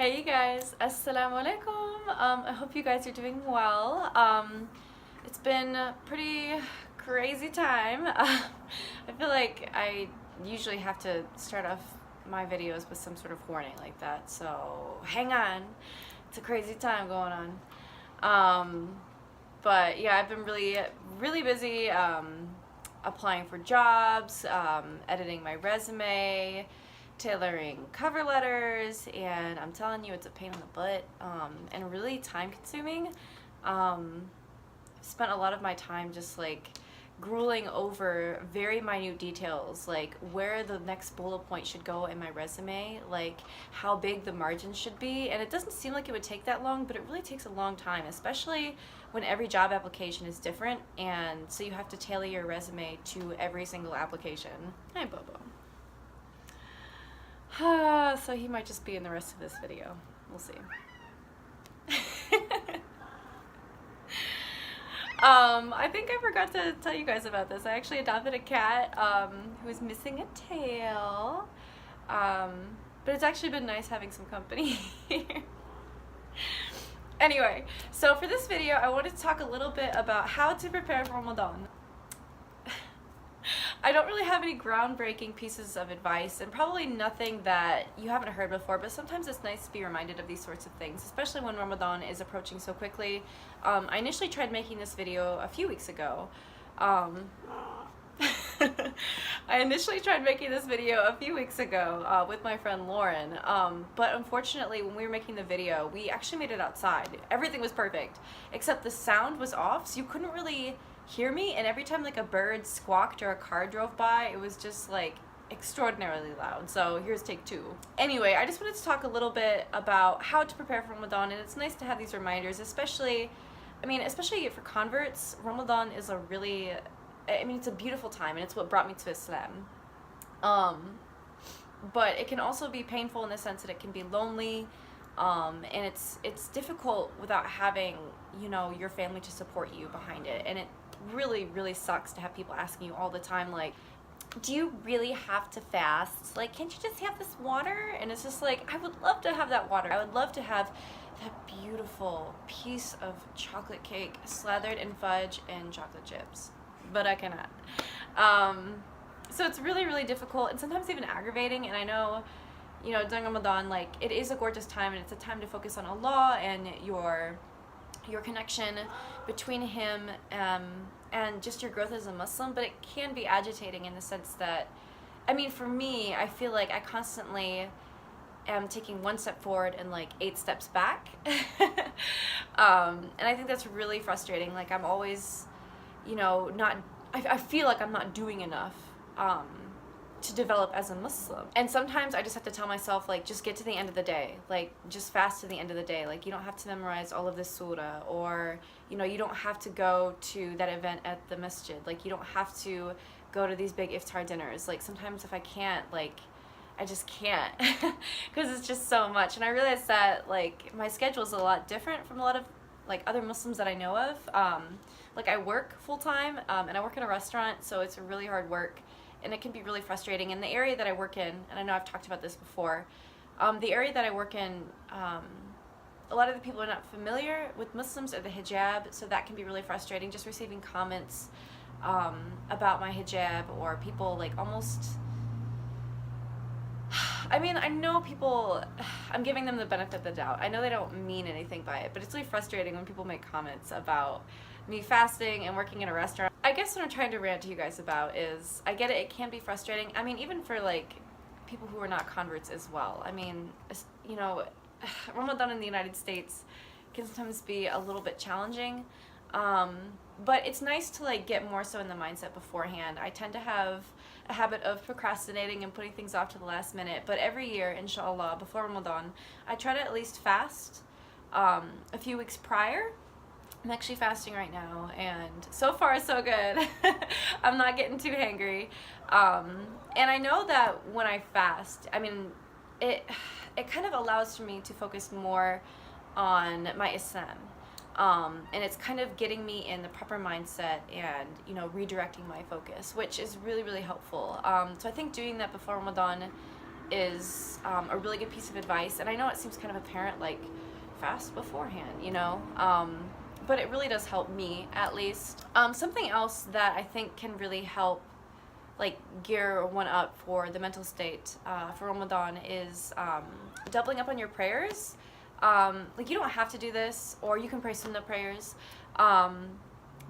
Hey you guys, As-salaam alaikum. I hope you guys are doing well. It's been a pretty crazy time. I feel like I usually have to start off my videos with some sort of warning like that, so hang on. It's a crazy time going on. But yeah, I've been really busy applying for jobs, editing my resume, tailoring cover letters, and I'm telling you, it's a pain in the butt and really time consuming. I've spent a lot of my time just like grueling over very minute details, like where the next bullet point should go in my resume, like how big the margin should be. And it doesn't seem like it would take that long, but it really takes a long time, especially when every job application is different, and so you have to tailor your resume to every single application. Hi Bobo. So he might just be in the rest of this video. We'll see. I think I forgot to tell you guys about this. I actually adopted a cat who is missing a tail. But it's actually been nice having some company here. Anyway, so for this video, I wanted to talk a little bit about how to prepare for Ramadan. I don't really have any groundbreaking pieces of advice, and probably nothing that you haven't heard before, but sometimes it's nice to be reminded of these sorts of things, especially when Ramadan is approaching so quickly. I initially tried making this video a few weeks ago. With my friend Lauren, but unfortunately when we were making the video, we actually made it outside. Everything was perfect, except the sound was off, so you couldn't really hear me, and every time like a bird squawked or a car drove by, it was just like extraordinarily loud. So here's take two. Anyway, I just wanted to talk a little bit about how to prepare for Ramadan, and it's nice to have these reminders, especially for converts. Ramadan is it's a beautiful time, and it's what brought me to Islam. But it can also be painful in the sense that it can be lonely, and it's difficult without having, your family to support you behind it. And it really sucks to have people asking you all the time, like, do you really have to fast? Like, can't you just have this water? And it's just like, I would love to have that water. I would love to have that beautiful piece of chocolate cake slathered in fudge and chocolate chips, but I cannot. So it's really difficult, and sometimes even aggravating. And I know, during Ramadan, like, it is a gorgeous time, and it's a time to focus on Allah and your connection between Him and just your growth as a Muslim. But it can be agitating in the sense that, for me, I feel like I constantly am taking one step forward and like 8 steps back. And I think that's really frustrating. Like, I'm always, I feel like I'm not doing enough to develop as a Muslim. And sometimes I just have to tell myself, like, just get to the end of the day. Like, just fast to the end of the day. Like, you don't have to memorize all of this surah, or, you don't have to go to that event at the masjid. Like, you don't have to go to these big iftar dinners. Like, sometimes if I can't, like, I just can't, because it's just so much. And I realized that, like, my schedule is a lot different from a lot of, like, other Muslims that I know of. Like, I work full-time, and I work in a restaurant, so it's really hard work, and it can be really frustrating. In the area that I work in, and I know I've talked about this before, the area that I work in, a lot of the people are not familiar with Muslims or the hijab, so that can be really frustrating, just receiving comments about my hijab, or people, like, almost... I know people, I'm giving them the benefit of the doubt. I know they don't mean anything by it, but it's really frustrating when people make comments about me fasting and working in a restaurant. I guess what I'm trying to rant to you guys about is, I get it can be frustrating. Even for, like, people who are not converts as well. Ramadan in the United States can sometimes be a little bit challenging. But it's nice to, like, get more so in the mindset beforehand. I tend to have a habit of procrastinating and putting things off to the last minute, but every year, inshallah, before Ramadan, I try to at least fast a few weeks prior. I'm actually fasting right now, and so far so good. I'm not getting too hangry. And I know that when I fast, it kind of allows for me to focus more on my Islam. And it's kind of getting me in the proper mindset and, redirecting my focus, which is really helpful. So I think doing that before Ramadan is a really good piece of advice. And I know it seems kind of apparent, like fast beforehand, but it really does help me, at least. Something else that I think can really help like gear one up for the mental state for Ramadan is doubling up on your prayers. Like you don't have to do this, or you can pray sunnah prayers.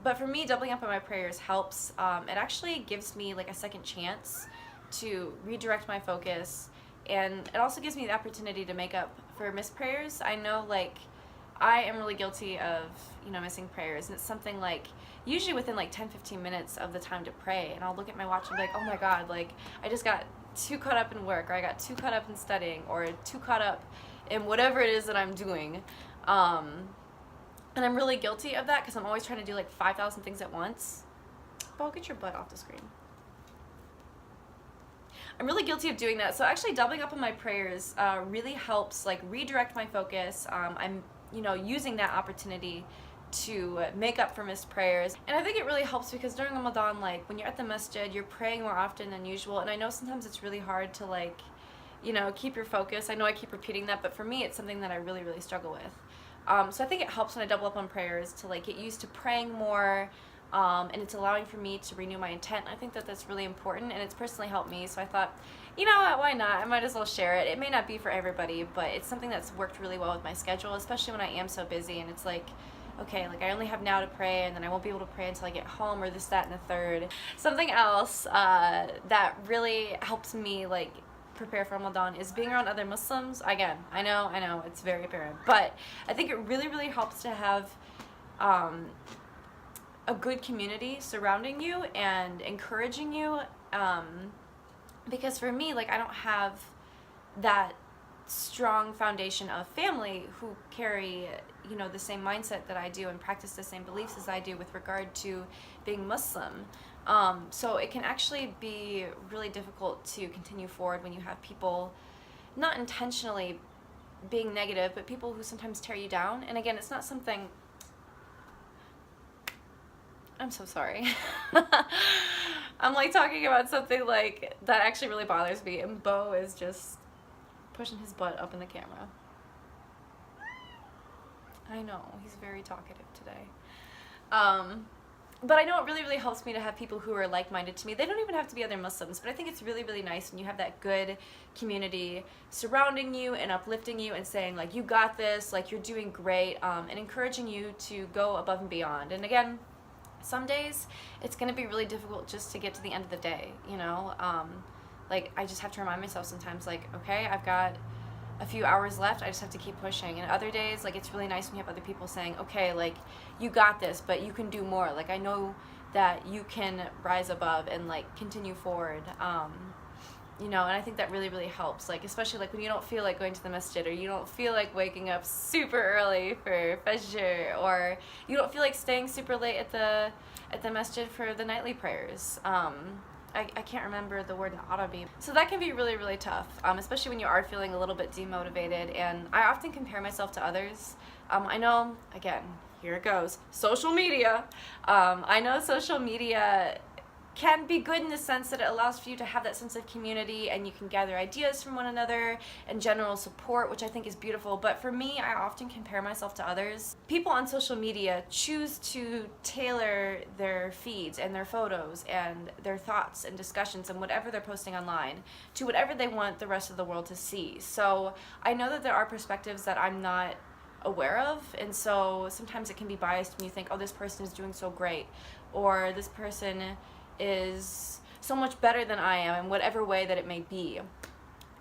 But for me, doubling up on my prayers helps. It actually gives me like a second chance to redirect my focus, and it also gives me the opportunity to make up for missed prayers. I know like I am really guilty of, missing prayers, and it's something like usually within like 10-15 minutes of the time to pray, and I'll look at my watch and be like, oh my god, like I just got too caught up in work, or I got too caught up in studying, or too caught up in whatever it is that I'm doing. And I'm really guilty of that because I'm always trying to do like 5,000 things at once. Bo, get your butt off the screen. I'm really guilty of doing that. So actually doubling up on my prayers really helps like redirect my focus. I'm using that opportunity to make up for missed prayers. And I think it really helps because during Ramadan, like when you're at the masjid, you're praying more often than usual. And I know sometimes it's really hard to like, keep your focus. I know I keep repeating that, but for me, it's something that I really, really struggle with. So I think it helps when I double up on prayers to like get used to praying more, and it's allowing for me to renew my intent. I think that that's really important, and it's personally helped me. So I thought, you know what, why not? I might as well share it. It may not be for everybody, but it's something that's worked really well with my schedule, especially when I am so busy, and it's like, okay, like I only have now to pray, and then I won't be able to pray until I get home, or this, that, and the third. Something else that really helps me like prepare for Ramadan is being around other Muslims. Again, I know it's very apparent, but I think it really, really helps to have a good community surrounding you and encouraging you, because for me, like I don't have that strong foundation of family who carry the same mindset that I do and practice the same beliefs as I do with regard to being Muslim. So it can actually be really difficult to continue forward when you have people not intentionally being negative, but people who sometimes tear you down. And again, it's not something, I'm so sorry. I'm like talking about something like that actually really bothers me, and Bo is just pushing his butt up in the camera. I know, he's very talkative today. But I know it really, really helps me to have people who are like-minded to me. They don't even have to be other Muslims, but I think it's really, really nice when you have that good community surrounding you and uplifting you and saying, like, you got this, like, you're doing great, and encouraging you to go above and beyond. And again, some days it's going to be really difficult just to get to the end of the day, like, I just have to remind myself sometimes, like, okay, I've got a few hours left, I just have to keep pushing. And other days, like, it's really nice when you have other people saying, okay, like, you got this, but you can do more. Like, I know that you can rise above and like continue forward. And I think that really, really helps. Like, especially like when you don't feel like going to the masjid, or you don't feel like waking up super early for Fajr, or you don't feel like staying super late at the masjid for the nightly prayers. I can't remember the word in Arabic. So that can be really, really tough, especially when you are feeling a little bit demotivated. And I often compare myself to others. I know, again, here it goes, social media. I know social media can be good in the sense that it allows for you to have that sense of community, and you can gather ideas from one another and general support, which I think is beautiful. But for me, I often compare myself to others. People on social media choose to tailor their feeds and their photos and their thoughts and discussions and whatever they're posting online to whatever they want the rest of the world to see. So I know that there are perspectives that I'm not aware of, and so sometimes it can be biased when you think, oh, this person is doing so great, or this person is so much better than I am in whatever way that it may be.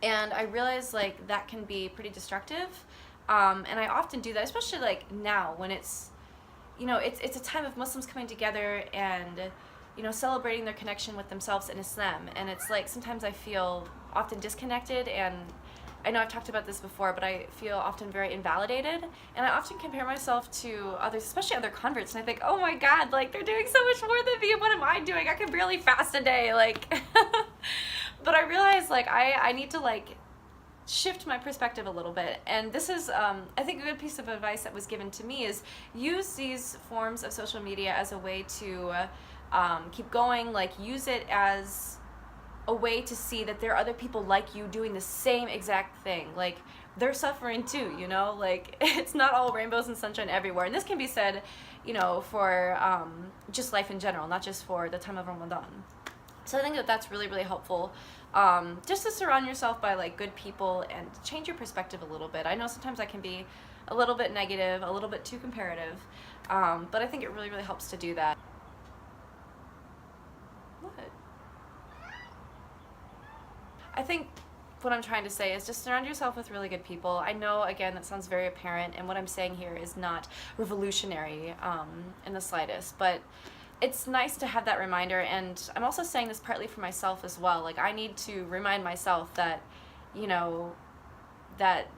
And I realize like that can be pretty destructive, and I often do that, especially like now when it's it's a time of Muslims coming together and celebrating their connection with themselves in Islam. And it's like sometimes I feel often disconnected, and I know I've talked about this before, but I feel often very invalidated, and I often compare myself to others, especially other converts, and I think, oh my god, like, they're doing so much more than me, and what am I doing? I can barely fast a day, like, but I realize, like, I need to, like, shift my perspective a little bit. And this is, I think a good piece of advice that was given to me is use these forms of social media as a way to keep going, like, use it as a way to see that there are other people like you doing the same exact thing. Like, they're suffering too, you know? Like, it's not all rainbows and sunshine everywhere. And this can be said, you know, for just life in general, not just for the time of Ramadan. So I think that that's really, really helpful. Just to surround yourself by like good people and change your perspective a little bit. I know sometimes that can be a little bit negative, a little bit too comparative, but I think it really, really helps to do that. What? I think what I'm trying to say is just surround yourself with really good people. I know, again, that sounds very apparent, and what I'm saying here is not revolutionary in the slightest, but it's nice to have that reminder. And I'm also saying this partly for myself as well. Like, I need to remind myself that, you know, that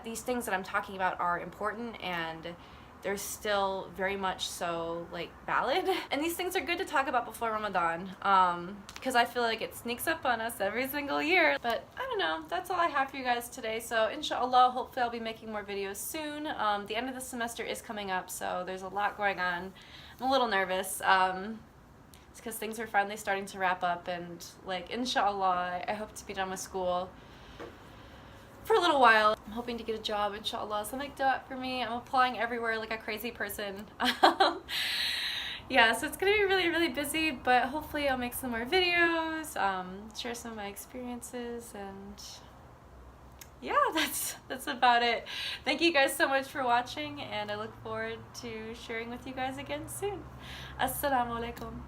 these things that I'm talking about are important, and they're still very much so like valid. And these things are good to talk about before Ramadan, because I feel like it sneaks up on us every single year. But I don't know, that's all I have for you guys today. So inshallah, hopefully I'll be making more videos soon. The end of the semester is coming up, so there's a lot going on. I'm a little nervous. It's because things are finally starting to wrap up, and like inshallah, I hope to be done with school for a little while. I'm hoping to get a job, inshallah, so make dua for me. I'm applying everywhere like a crazy person. Yeah, so it's gonna be really, really busy, but hopefully I'll make some more videos, share some of my experiences, and yeah, that's about it. Thank you guys so much for watching, and I look forward to sharing with you guys again soon. As-salaam alaikum.